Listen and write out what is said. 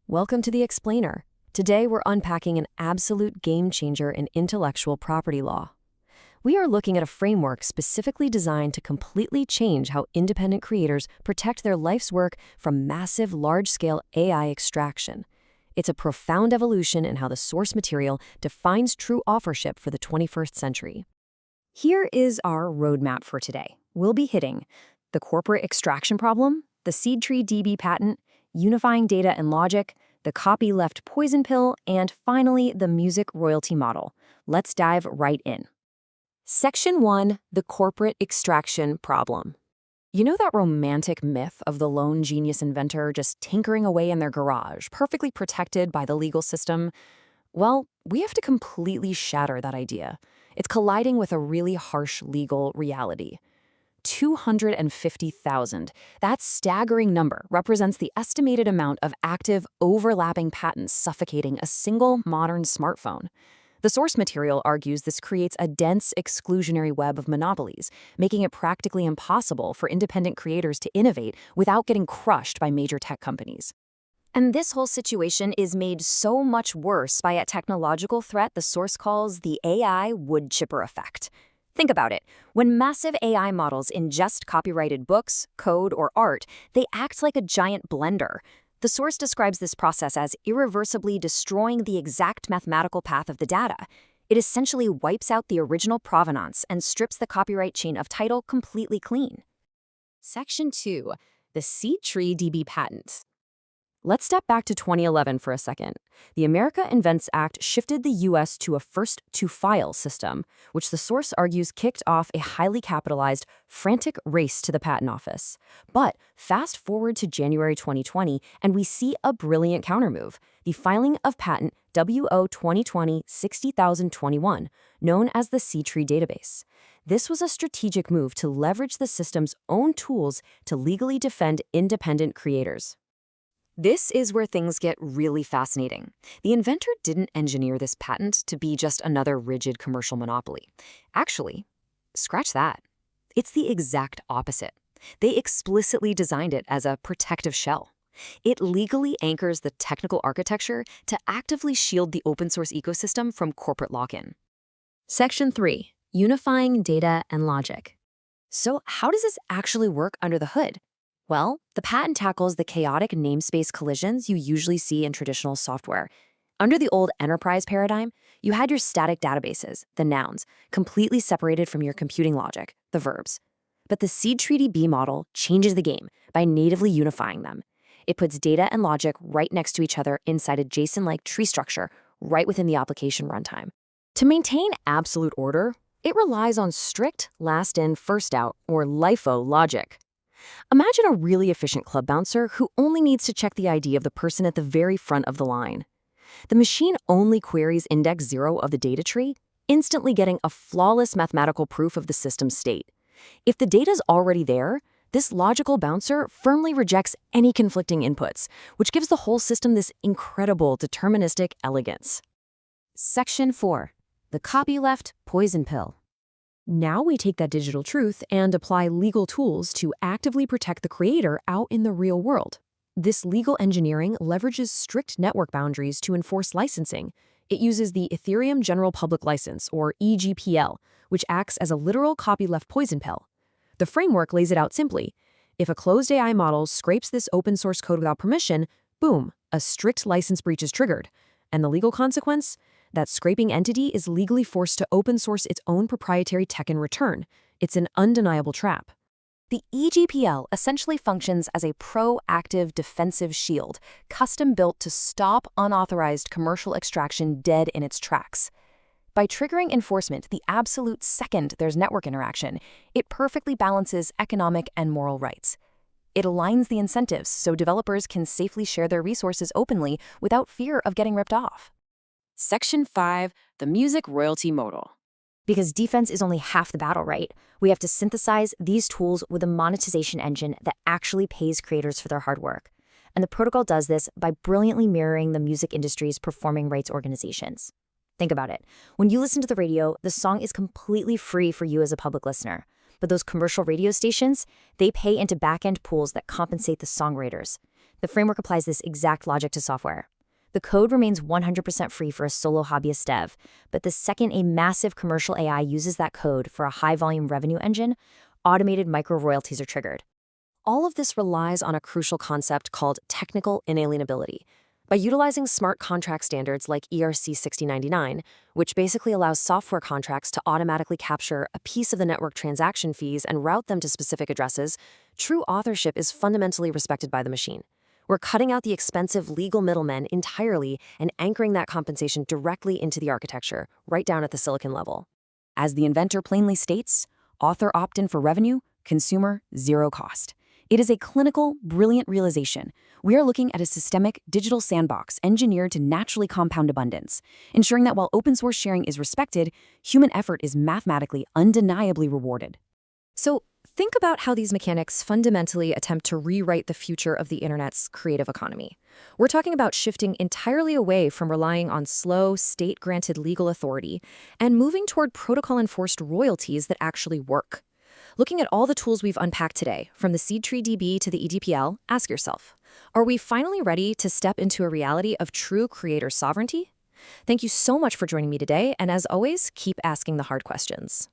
Welcome to The Explainer. Today we're unpacking an absolute game changer in intellectual property law. We are looking at a framework specifically designed to completely change how independent creators protect their life's work from massive, large-scale AI extraction. It's a profound evolution in how the source material defines true authorship for the 21st century. Here is our roadmap for today. We'll be hitting the corporate extraction problem, the seed tree DB patent, unifying data and logic, the copyleft poison pill, and finally, the music royalty model. Let's dive right in. Section 1, the corporate extraction problem. You know that romantic myth of the lone genius inventor just tinkering away in their garage, perfectly protected by the legal system? Well, we have to completely shatter that idea. It's colliding with a really harsh legal reality. 250,000. That staggering number represents the estimated amount of active, overlapping patents suffocating a single modern smartphone. The source material argues this creates a dense, exclusionary web of monopolies, making it practically impossible for independent creators to innovate without getting crushed by major tech companies. And this whole situation is made so much worse by a technological threat the source calls the AI wood chipper effect. Think about it. When massive AI models ingest copyrighted books, code, or art, they act like a giant blender. The source describes this process as irreversibly destroying the exact mathematical path of the data. It essentially wipes out the original provenance and strips the copyright chain of title completely clean. Section 2. The seed tree DB patent. Let's step back to 2011 for a second. The America Invents Act shifted the U.S. to a first-to-file system, which the source argues kicked off a highly capitalized, frantic race to the patent office. But fast forward to January 2020, and we see a brilliant countermove, the filing of patent WO 2020-60021, known as the seed tree database. This was a strategic move to leverage the system's own tools to legally defend independent creators. This is where things get really fascinating. The inventor didn't engineer this patent to be just another rigid commercial monopoly. Actually, scratch that. It's the exact opposite. They explicitly designed it as a protective shell. It legally anchors the technical architecture to actively shield the open source ecosystem from corporate lock-in. Section 3. Unifying data and logic. So how does this actually work under the hood? Well, the patent tackles the chaotic namespace collisions you usually see in traditional software. Under the old enterprise paradigm, you had your static databases, the nouns, completely separated from your computing logic, the verbs. But the seed tree DB model changes the game by natively unifying them. It puts data and logic right next to each other inside a JSON-like tree structure right within the application runtime. To maintain absolute order, it relies on strict last-in, first-out, or LIFO logic. Imagine a really efficient club bouncer who only needs to check the ID of the person at the very front of the line. The machine only queries index 0 of the data tree, instantly getting a flawless mathematical proof of the system's state. If the data's already there, this logical bouncer firmly rejects any conflicting inputs, which gives the whole system this incredible deterministic elegance. Section 4. The copyleft poison pill. Now we take that digital truth and apply legal tools to actively protect the creator out in the real world. This legal engineering leverages strict network boundaries to enforce licensing. It uses the Ethereum General Public License, or EGPL, which acts as a literal copyleft poison pill. The framework lays it out simply. If a closed AI model scrapes this open source code without permission, boom, a strict license breach is triggered. And the legal consequence? That scraping entity is legally forced to open source its own proprietary tech in return. It's an undeniable trap. The EGPL essentially functions as a proactive defensive shield, custom-built to stop unauthorized commercial extraction dead in its tracks. By triggering enforcement the absolute second there's network interaction, it perfectly balances economic and moral rights. It aligns the incentives so developers can safely share their resources openly without fear of getting ripped off. Section 5, the music royalty model. Because defense is only half the battle, right? We have to synthesize these tools with a monetization engine that actually pays creators for their hard work. And the protocol does this by brilliantly mirroring the music industry's performing rights organizations. Think about it. When you listen to the radio, the song is completely free for you as a public listener. But those commercial radio stations, they pay into back-end pools that compensate the songwriters. The framework applies this exact logic to software. The code remains 100% free for a solo hobbyist dev, but the second a massive commercial AI uses that code for a high-volume revenue engine, automated micro-royalties are triggered. All of this relies on a crucial concept called technical inalienability. By utilizing smart contract standards like ERC 6099, which basically allows software contracts to automatically capture a piece of the network transaction fees and route them to specific addresses, true authorship is fundamentally respected by the machine. We're cutting out the expensive legal middlemen entirely and anchoring that compensation directly into the architecture, right down at the silicon level. As the inventor plainly states, author opt-in for revenue, consumer zero cost. It is a clinical, brilliant realization. We are looking at a systemic digital sandbox engineered to naturally compound abundance, ensuring that while open source sharing is respected, human effort is mathematically undeniably rewarded. So think about how these mechanics fundamentally attempt to rewrite the future of the internet's creative economy. We're talking about shifting entirely away from relying on slow, state-granted legal authority and moving toward protocol-enforced royalties that actually work. Looking at all the tools we've unpacked today, from the seed tree DB to the EDPL, ask yourself, are we finally ready to step into a reality of true creator sovereignty? Thank you so much for joining me today, and as always, keep asking the hard questions.